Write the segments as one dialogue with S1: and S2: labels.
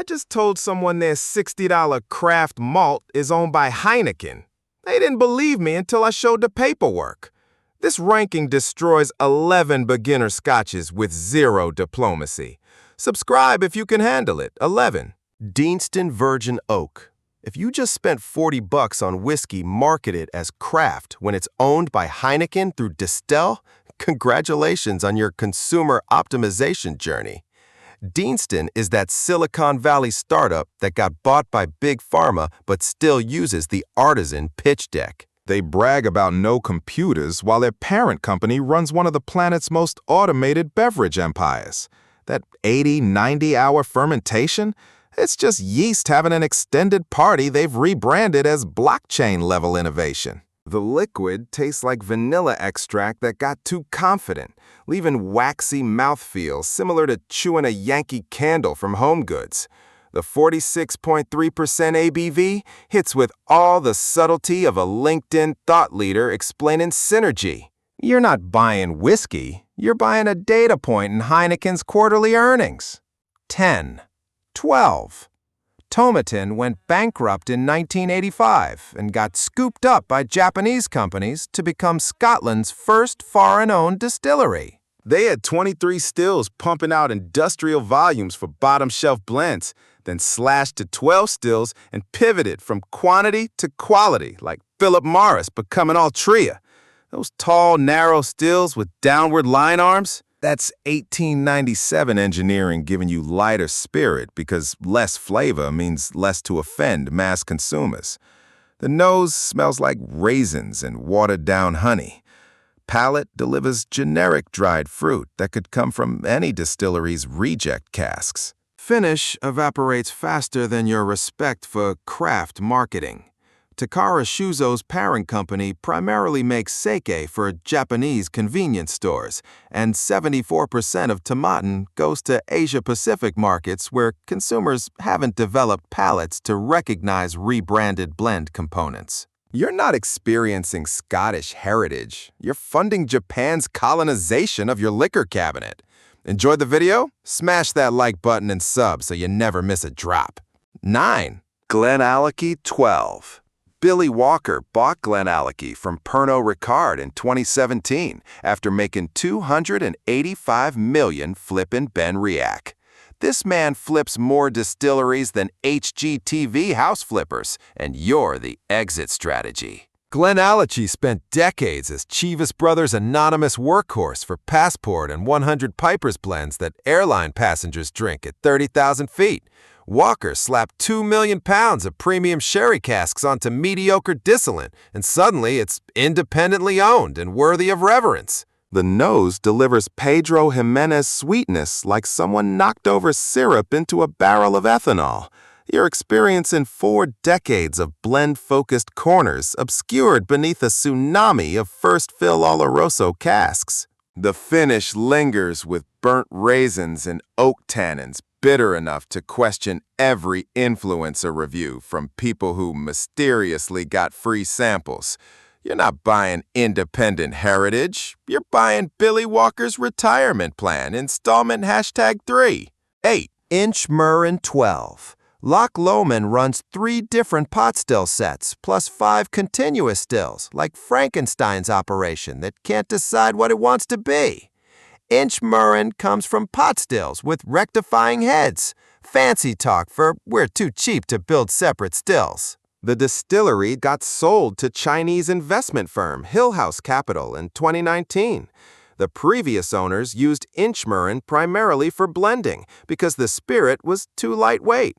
S1: I just told someone their $60 craft malt is owned by Heineken. They didn't believe me until I showed the paperwork. This ranking destroys 11 beginner scotches with zero diplomacy. Subscribe if you can handle it. 11.
S2: Deanston Virgin Oak. If you just spent $40 on whiskey marketed as craft when it's owned by Heineken through Distell, congratulations on your consumer optimization journey. Deanston is that Silicon Valley startup that got bought by Big Pharma but still uses the artisan pitch deck.
S3: They brag about no computers while their parent company runs one of the planet's most automated beverage empires. That 80-90-hour fermentation? It's just yeast having an extended party they've rebranded as blockchain-level innovation.
S1: The liquid tastes like vanilla extract that got too confident, leaving waxy mouthfeel similar to chewing a Yankee Candle from Home Goods. The 46.3% ABV hits with all the subtlety of a LinkedIn thought leader explaining synergy. You're not buying whiskey, you're buying a data point in Heineken's quarterly earnings. 10. 12. Tomatin went bankrupt in 1985 and got scooped up by Japanese companies to become Scotland's first foreign-owned distillery. They had 23 stills pumping out industrial volumes for bottom-shelf blends, then slashed to 12 stills and pivoted from quantity to quality, like Philip Morris becoming Altria. Those tall, narrow stills with downward line arms? That's 1897 engineering giving you lighter spirit because less flavor means less to offend mass consumers. The nose smells like raisins and watered-down honey. Palate delivers generic dried fruit that could come from any distillery's reject casks. Finish evaporates faster than your respect for craft marketing. Takara Shuzo's parent company primarily makes sake for Japanese convenience stores, and 74% of Tomatin goes to Asia-Pacific markets where consumers haven't developed palates to recognize rebranded blend components. You're not experiencing Scottish heritage. You're funding Japan's colonization of your liquor cabinet. Enjoyed the video? Smash that like button and sub so you never miss a drop. 9. Glenallachie 12. Billy Walker bought Glenallachie from Pernod Ricard in 2017 after making $285 million flippin' Ben Riach. This man flips more distilleries than HGTV house flippers, and you're the exit strategy. Glenallachie spent decades as Chivas Brothers' anonymous workhorse for Passport and 100 Pipers blends that airline passengers drink at 30,000 feet. Walker slapped 2 million pounds of premium sherry casks onto mediocre distillate, and suddenly it's independently owned and worthy of reverence. The nose delivers Pedro Jimenez sweetness like someone knocked over syrup into a barrel of ethanol. You're experiencing 4 decades of blend-focused corners obscured beneath a tsunami of first-fill Oloroso casks. The finish lingers with burnt raisins and oak tannins, bitter enough to question every influencer review from people who mysteriously got free samples. You're not buying independent heritage. You're buying Billy Walker's retirement plan, installment #3. 8. Inchmurrin 12. Loch Lomond runs 3 different pot still sets, plus 5 continuous stills, like Frankenstein's operation that can't decide what it wants to be. Inchmurrin comes from pot stills with rectifying heads. Fancy talk for we're too cheap to build separate stills. The distillery got sold to Chinese investment firm Hillhouse Capital in 2019. The previous owners used Inchmurrin primarily for blending because the spirit was too lightweight.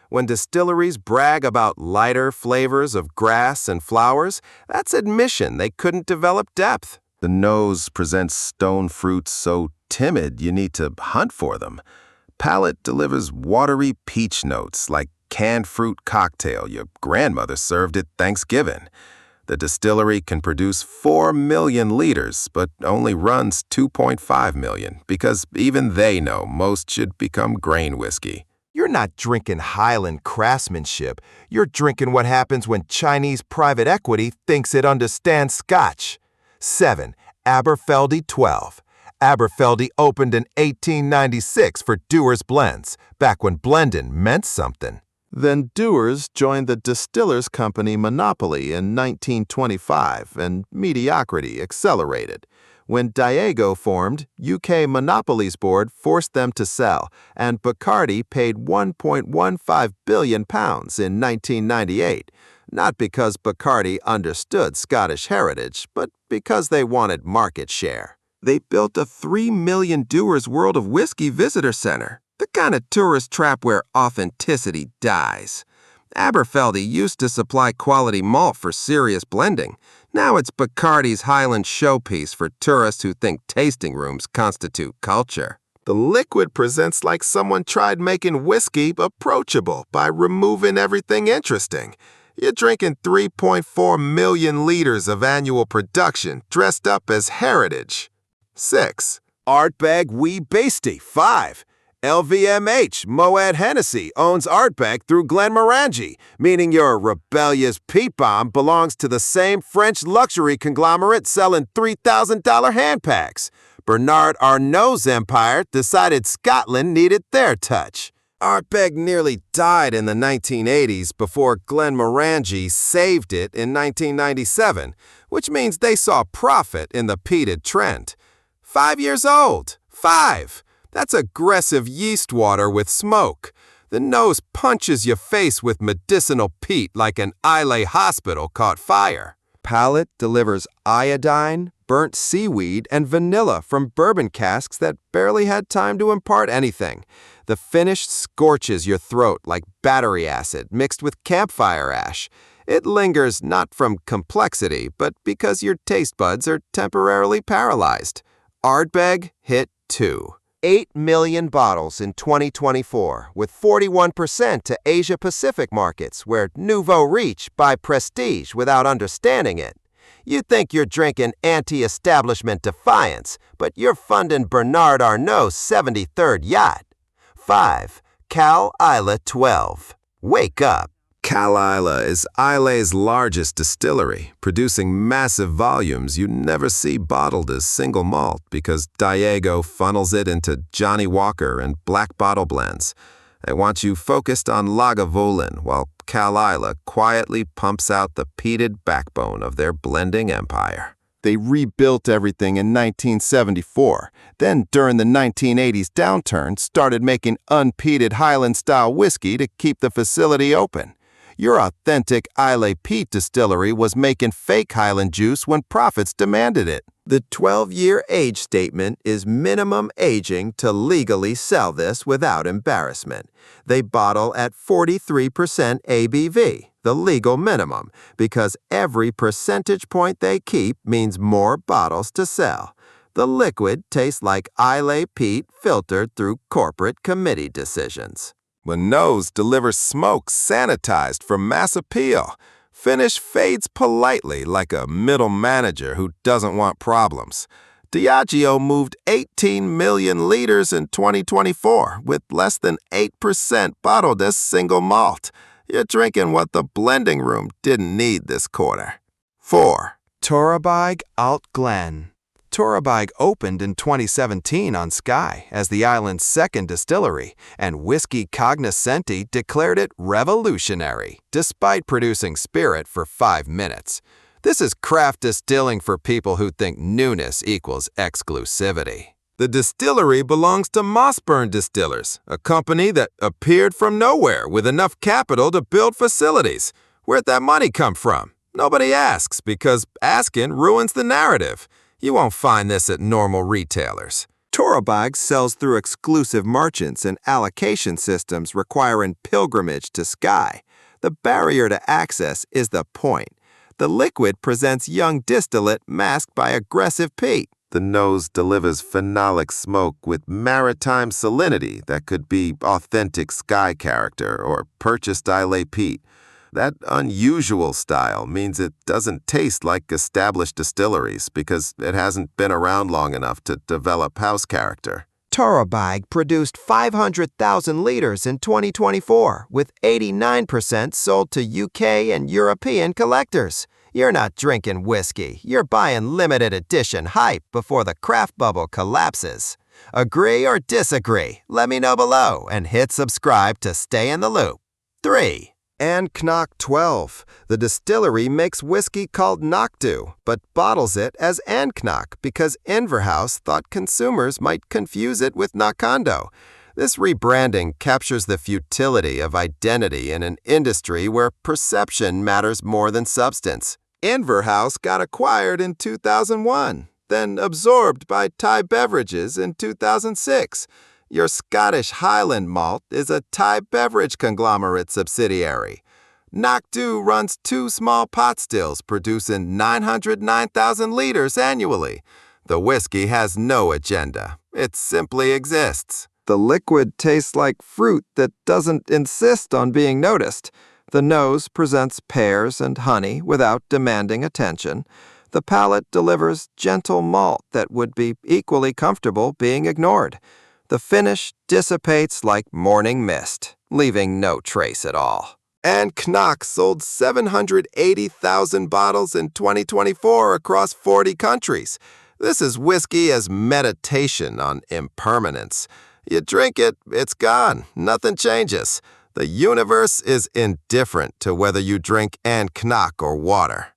S1: When distilleries brag about lighter flavors of grass and flowers, that's admission they couldn't develop depth. The nose presents stone fruits so timid you need to hunt for them. Palate delivers watery peach notes like canned fruit cocktail your grandmother served at Thanksgiving. The distillery can produce 4 million liters, but only runs 2.5 million because even they know most should become grain whiskey. You're not drinking Highland craftsmanship. You're drinking what happens when Chinese private equity thinks it understands Scotch. 7. Aberfeldy 12.
S2: Aberfeldy opened in 1896 for Dewar's Blends, back when blendin' meant something. Then Dewar's joined the Distillers Company monopoly in 1925, and mediocrity accelerated. When Diageo formed, UK Monopolies Board forced them to sell, and Bacardi paid £1.15 billion in 1998, not because Bacardi understood Scottish heritage, but because they wanted market share. They built a 3 million Dewar's World of Whiskey visitor center, the kind of tourist trap where authenticity dies. Aberfeldy used to supply quality malt for serious blending. Now it's Bacardi's Highland showpiece for tourists who think tasting rooms constitute culture. The liquid presents like someone tried making whiskey approachable by removing everything interesting. You're drinking 3.4 million liters of annual production dressed up as heritage. 6. Ardbeg Wee Beastie. 5. LVMH Moët Hennessy owns Ardbeg through Glenmorangie, meaning your rebellious peat bomb belongs to the same French luxury conglomerate selling $3,000 handpacks. Bernard Arnault's empire decided Scotland needed their touch. Ardbeg nearly died in the 1980s before Glenmorangie saved it in 1997, which means they saw profit in the peated trend. 5 years old. 5. That's aggressive yeast water with smoke. The nose punches your face with medicinal peat like an Islay hospital caught fire. Palate delivers iodine, burnt seaweed, and vanilla from bourbon casks that barely had time to impart anything. The finish scorches your throat like battery acid mixed with campfire ash. It lingers not from complexity, but because your taste buds are temporarily paralyzed. Ardbeg hit 2. 8 million bottles in 2024, with 41% to Asia-Pacific markets, where Nouveau Riche buy prestige without understanding it. You think you're drinking anti-establishment defiance, but you're funding Bernard Arnault's 73rd yacht. 5. Cal Isla 12. Wake up. Cal Isla is Islay's largest distillery, producing massive volumes you never see bottled as single malt because Diageo funnels it into Johnny Walker and black bottle blends. They want you focused on Lagavulin while Cal Isla quietly pumps out the peated backbone of their blending empire. They rebuilt everything in 1974, then during the 1980s downturn started making unpeated Highland-style whiskey to keep the facility open. Your authentic Islay Peat distillery was making fake Highland juice when profits demanded it. The 12-year age statement is minimum aging to legally sell this without embarrassment. They bottle at 43% ABV, the legal minimum, because every percentage point they keep means more bottles to sell. The liquid tastes like Islay Peat filtered through corporate committee decisions. Nose delivers smoke sanitized for mass appeal. Finish fades politely like a middle manager who doesn't want problems. Diageo moved 18 million liters in 2024 with less than 8% bottled as single malt. You're drinking what the blending room didn't need this quarter. 4. Torabhaig Alt Glen. Torabhaig opened in 2017 on Skye as the island's second distillery, and Whiskey Cognoscenti declared it revolutionary, despite producing spirit for 5 minutes. This is craft distilling for people who think newness equals exclusivity. The distillery belongs to Mossburn Distillers, a company that appeared from nowhere with enough capital to build facilities. Where'd that money come from? Nobody asks, because asking ruins the narrative. You won't find this at normal retailers. Torabhaig sells through exclusive merchants and allocation systems requiring pilgrimage to Skye. The barrier to access is the point. The liquid presents young distillate masked by aggressive peat. The nose delivers phenolic smoke with maritime salinity that could be authentic Skye character or purchased Islay peat. That unusual style means it doesn't taste like established distilleries because it hasn't been around long enough to develop house character. Torabhaig produced 500,000 liters in 2024, with 89% sold to UK and European collectors. You're not drinking whiskey. You're buying limited edition hype before the craft bubble collapses. Agree or disagree? Let me know below and hit subscribe to stay in the loop. 3. Knock 12. The distillery makes whiskey called Knockdo, but bottles it as Knock because Inverhouse thought consumers might confuse it with Knockando. This rebranding captures the futility of identity in an industry where perception matters more than substance.
S1: Inverhouse got acquired in 2001, then absorbed by Thai Beverages in 2006. Your Scottish Highland Malt is a Thai beverage conglomerate subsidiary. Knockdo runs 2 small pot stills producing 909,000 liters annually. The whiskey has no agenda. It simply exists.
S2: The liquid tastes like fruit that doesn't insist on being noticed. The nose presents pears and honey without demanding attention. The palate delivers gentle malt that would be equally comfortable being ignored. The finish dissipates like morning mist, leaving no trace at all.
S1: Knock sold 780,000 bottles in 2024 across 40 countries. This is whiskey as meditation on impermanence. You drink it, it's gone. Nothing changes. The universe is indifferent to whether you drink Knock or water.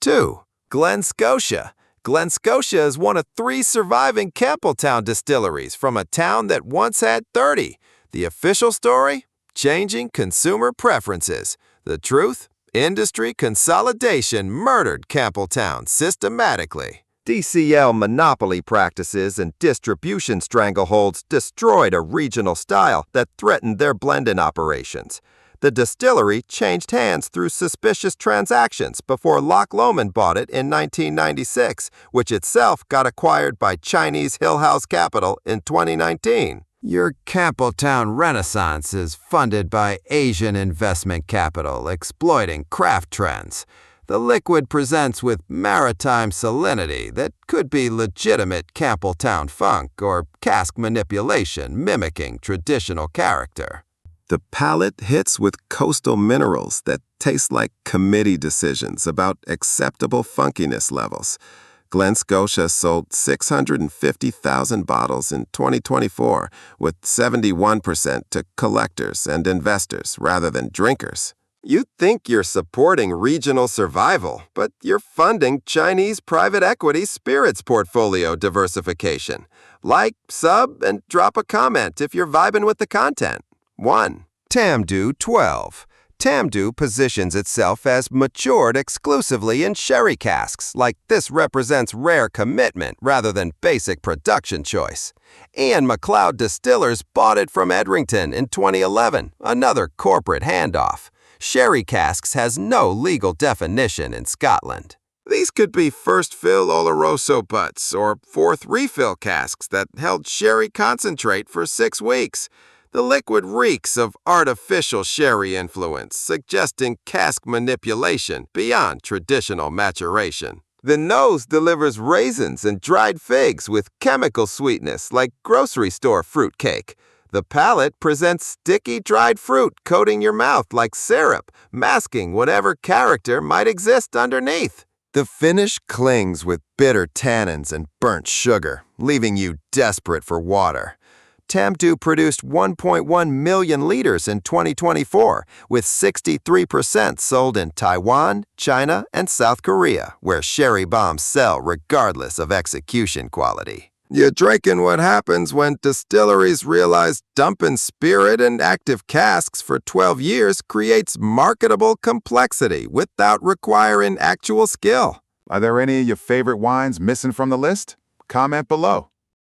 S1: 2. Glen Scotia. Glen Scotia is one of 3 surviving Campbelltown distilleries from a town that once had 30. The official story? Changing consumer preferences. The truth? Industry consolidation murdered Campbelltown systematically.
S2: DCL monopoly practices and distribution strangleholds destroyed a regional style that threatened their blending operations. The distillery changed hands through suspicious transactions before Loch Lomond bought it in 1996, which itself got acquired by Chinese Hillhouse Capital in 2019. Your Campbelltown renaissance is funded by Asian investment capital exploiting craft trends. The liquid presents with maritime salinity that could be legitimate Campbelltown funk or cask manipulation mimicking traditional character.
S1: The palate hits with coastal minerals that taste like committee decisions about acceptable funkiness levels. Glen Scotia sold 650,000 bottles in 2024, with 71% to collectors and investors rather than drinkers. You think you're supporting regional survival, but you're funding Chinese private equity spirits portfolio diversification. Like, sub, and drop a comment if you're vibing with the content. 1.
S2: Tamdhu 12. Tamdhu positions itself as matured exclusively in sherry casks, like this represents rare commitment rather than basic production choice. Ian MacLeod Distillers bought it from Edrington in 2011, another corporate handoff. Sherry casks has no legal definition in Scotland.
S1: These could be first fill Oloroso butts or fourth refill casks that held sherry concentrate for 6 weeks. The liquid reeks of artificial sherry influence, suggesting cask manipulation beyond traditional maturation. The nose delivers raisins and dried figs with chemical sweetness like grocery store fruit cake. The palate presents sticky dried fruit coating your mouth like syrup, masking whatever character might exist underneath.
S2: The finish clings with bitter tannins and burnt sugar, leaving you desperate for water. Tamdhu produced 1.1 million liters in 2024, with 63% sold in Taiwan, China, and South Korea, where sherry bombs sell regardless of execution quality.
S1: You're drinking what happens when distilleries realize dumping spirit and active casks for 12 years creates marketable complexity without requiring actual skill.
S3: Are there any of your favorite wines missing from the list? Comment below.